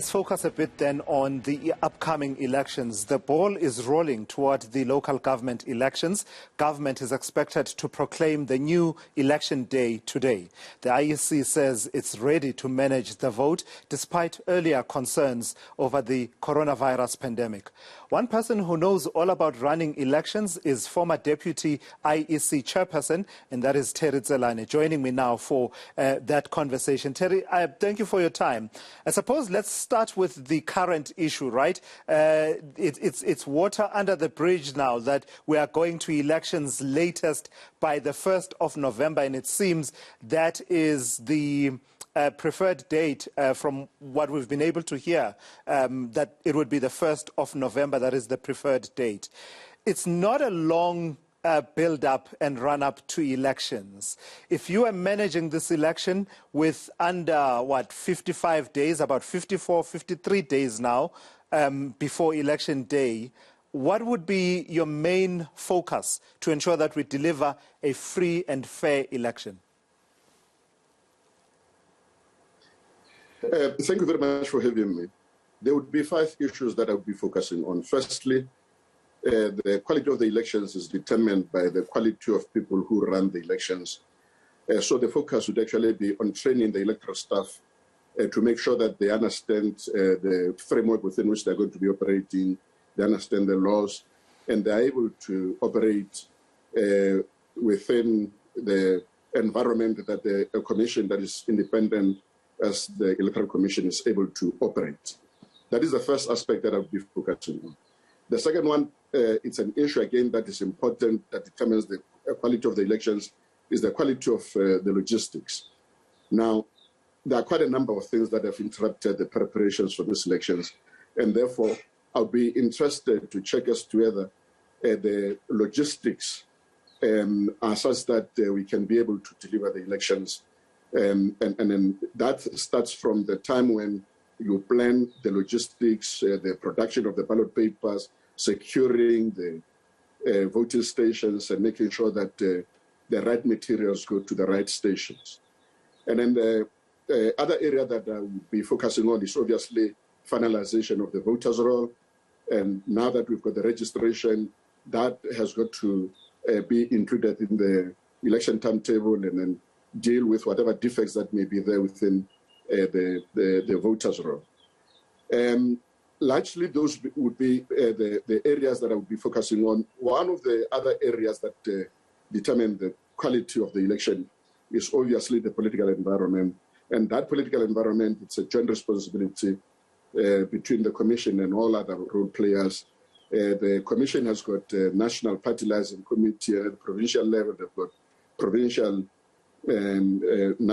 Let's focus a bit then on the upcoming elections. The ball is rolling toward the local government elections. Government is expected to proclaim the new election day today. The IEC says it's ready to manage the vote despite earlier concerns over the coronavirus pandemic. One person who knows all about running elections is former Deputy IEC Chairperson, and that is Tselane, joining me now for that conversation. Terry, thank you for your time. I suppose let's start with the current issue, right? It's water under the bridge now that we are going to elections latest by the 1st of November, and it seems that is the preferred date from what we've been able to hear, that it would be the 1st of November, that is the preferred date. It's not a long build-up and run-up to elections. If you are managing this election with under, 55 days, about 54, 53 days now before election day, what would be your main focus to ensure that we deliver a free and fair election? Thank you very much for having me. There would be 5 issues that I would be focusing on. Firstly, the quality of the elections is determined by the quality of people who run the elections. So the focus would actually be on training the electoral staff to make sure that they understand the framework within which they're going to be operating, they understand the laws, and they're able to operate within the environment that a commission that is independent as the Electoral Commission is able to operate. That is the first aspect that I'll be focusing on. The second one, it's an issue again that is important, that determines the quality of the elections, is the quality of the logistics. Now, there are quite a number of things that have interrupted the preparations for these elections, and therefore I'll be interested to check as to whether the logistics are such that we can be able to deliver the elections. And then that starts from the time when you plan the logistics, the production of the ballot papers, securing the voting stations, and making sure that the right materials go to the right stations. And then the other area that I will be focusing on is obviously finalization of the voters' roll. And now that we've got the registration, that has got to be included in the election timetable, and then deal with whatever defects that may be there within the voters' roll. Largely, those would be the areas that I would be focusing on. One of the other areas that determine the quality of the election is obviously the political environment. And that political environment, it's a joint responsibility between the Commission and all other role players. The Commission has got a National Party Liaison Committee at the provincial level. They've got provincial they've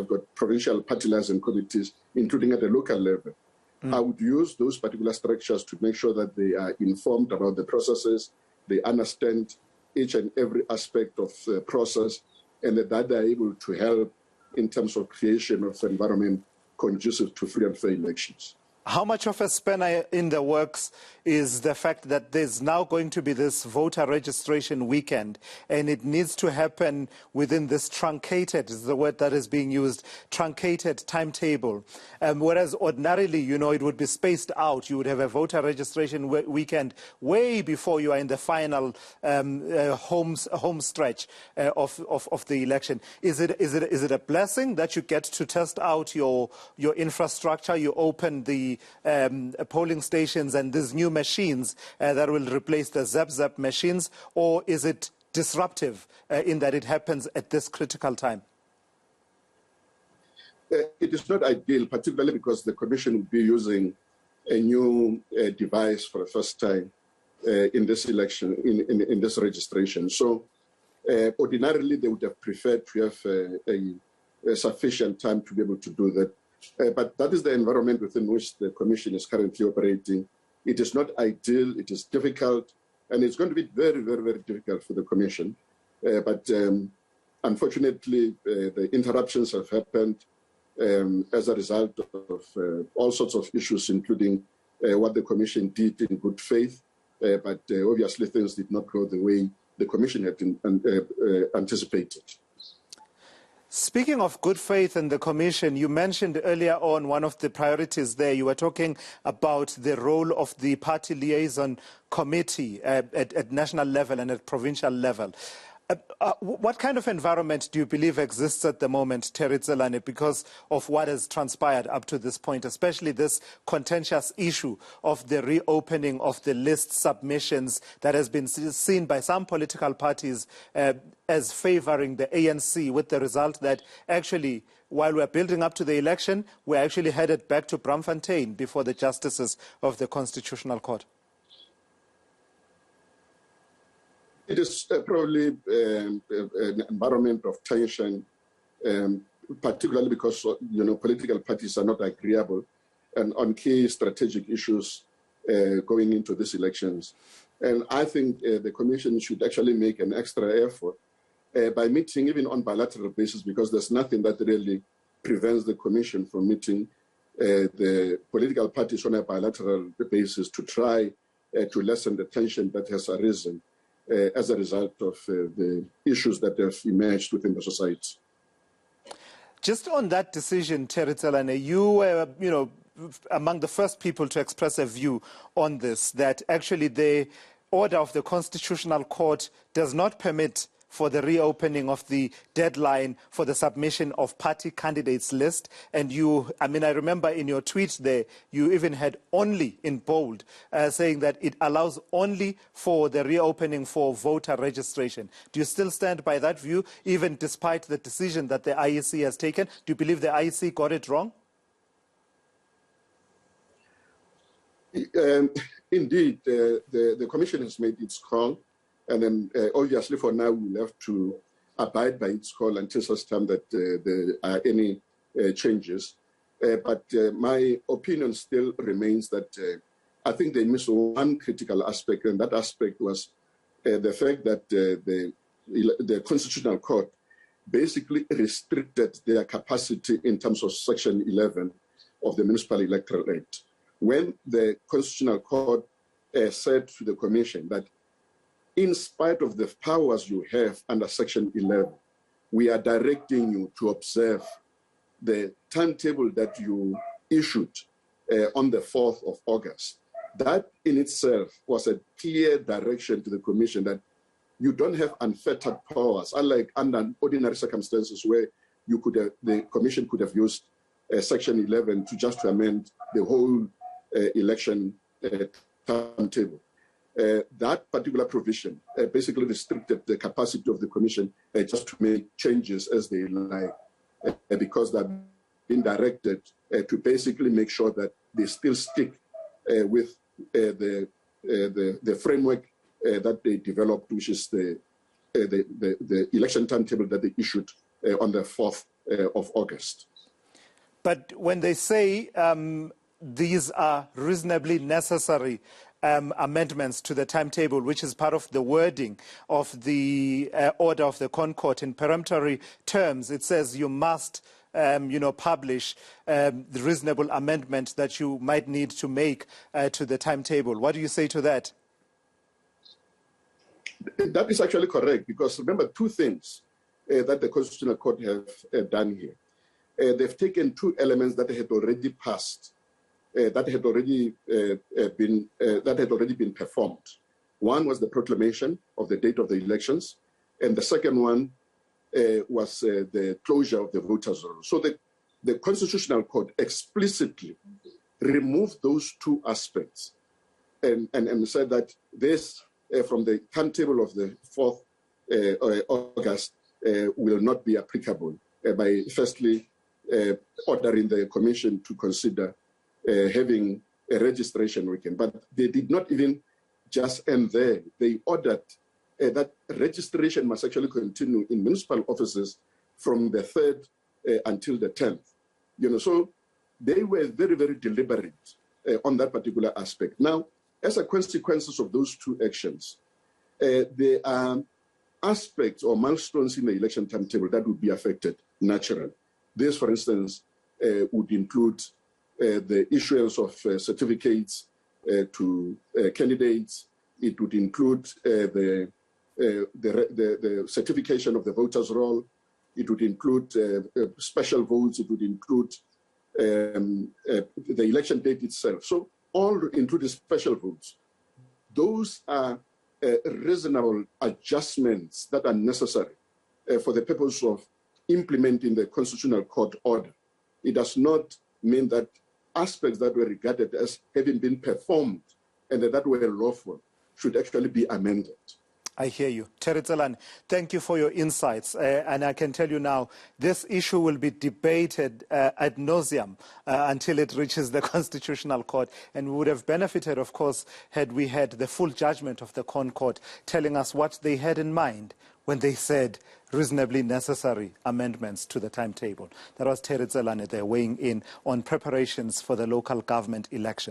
got provincial party liaison committees, including at the local level. I would use those particular structures to make sure that they are informed about the processes, they understand each and every aspect of the process, and that they are able to help in terms of creation of an environment conducive to free and fair elections. How much of a spanner in the works is the fact that there's now going to be this voter registration weekend, and it needs to happen within this truncated, is the word that is being used, truncated timetable? Whereas ordinarily, it would be spaced out. You would have a voter registration weekend way before you are in the final home stretch of the election. Is it a blessing that you get to test out your infrastructure? You open the polling stations and these new machines that will replace the zap machines, or is it disruptive in that it happens at this critical time? It is not ideal, particularly because the Commission will be using a new device for the first time in this election, in this registration. So ordinarily they would have preferred to have a sufficient time to be able to do that. But that is the environment within which the Commission is currently operating. It is not ideal, it is difficult, and it's going to be very, very, very difficult for the Commission. But unfortunately, the interruptions have happened as a result of all sorts of issues, including what the Commission did in good faith. But obviously, things did not go the way the Commission had anticipated. Speaking of good faith and the Commission, you mentioned earlier on one of the priorities there. You were talking about the role of the Party Liaison Committee at national level and at provincial level. What kind of environment do you believe exists at the moment, Tselane, because of what has transpired up to this point, especially this contentious issue of the reopening of the list submissions that has been seen by some political parties as favouring the ANC, with the result that actually, while we're building up to the election, we're actually headed back to Braamfontein before the justices of the Constitutional Court? It is probably an environment of tension, particularly because political parties are not agreeable and on key strategic issues going into these elections. And I think the Commission should actually make an extra effort by meeting even on bilateral basis, because there's nothing that really prevents the Commission from meeting the political parties on a bilateral basis to try to lessen the tension that has arisen as a result of the issues that have emerged within the society. Just on that decision, Tselane, you were, among the first people to express a view on this, that actually the order of the Constitutional Court does not permit for the reopening of the deadline for the submission of party candidates list. And I remember in your tweet there, you even had only in bold, saying that it allows only for the reopening for voter registration. Do you still stand by that view, even despite the decision that the IEC has taken? Do you believe the IEC got it wrong? Indeed, the Commission has made its call. And then, obviously, for now, we'll have to abide by its call until such time that there are any changes. But my opinion still remains that I think they missed one critical aspect, and that aspect was the fact that the Constitutional Court basically restricted their capacity in terms of Section 11 of the Municipal Electoral Act. When the Constitutional Court said to the Commission that in spite of the powers you have under Section 11, we are directing you to observe the timetable that you issued on the 4th of August. That in itself was a clear direction to the Commission that you don't have unfettered powers, unlike under ordinary circumstances where the Commission could have used Section 11 to amend the whole election timetable. That particular provision basically restricted the capacity of the Commission just to make changes as they like, because they've been directed to basically make sure that they still stick with the framework that they developed, which is the election timetable that they issued on the 4th of August. But when they say these are reasonably necessary amendments to the timetable, which is part of the wording of the order of the Concord in peremptory terms, it says you must, publish the reasonable amendment that you might need to make to the timetable. What do you say to that? That is actually correct, because remember two things that the Constitutional Court have done here. They've taken two elements that had already passed, that had already been performed. One was the proclamation of the date of the elections, and the second one was the closure of the voters' roll. So the Constitutional Court explicitly removed those two aspects and said that this, from the timetable of the 4th August, will not be applicable by firstly ordering the Commission to consider having a registration weekend. But they did not even just end there. They ordered that registration must actually continue in municipal offices from the 3rd until the 10th. So they were very, very deliberate on that particular aspect. Now, as a consequence of those two actions, there are aspects or milestones in the election timetable that would be affected naturally. This, for instance, would include the issuance of certificates to candidates. It would include the certification of the voters' roll. it would include special votes, it would include the election date itself. So all including special votes. Those are reasonable adjustments that are necessary for the purpose of implementing the Constitutional Court order. It does not mean that aspects that were regarded as having been performed and that were lawful should actually be amended. I hear you. Tselane, thank you for your insights. And I can tell you now, this issue will be debated ad nauseum until it reaches the Constitutional Court. And we would have benefited, of course, had we had the full judgment of the Court telling us what they had in mind when they said reasonably necessary amendments to the timetable. That was Tselane there weighing in on preparations for the local government election.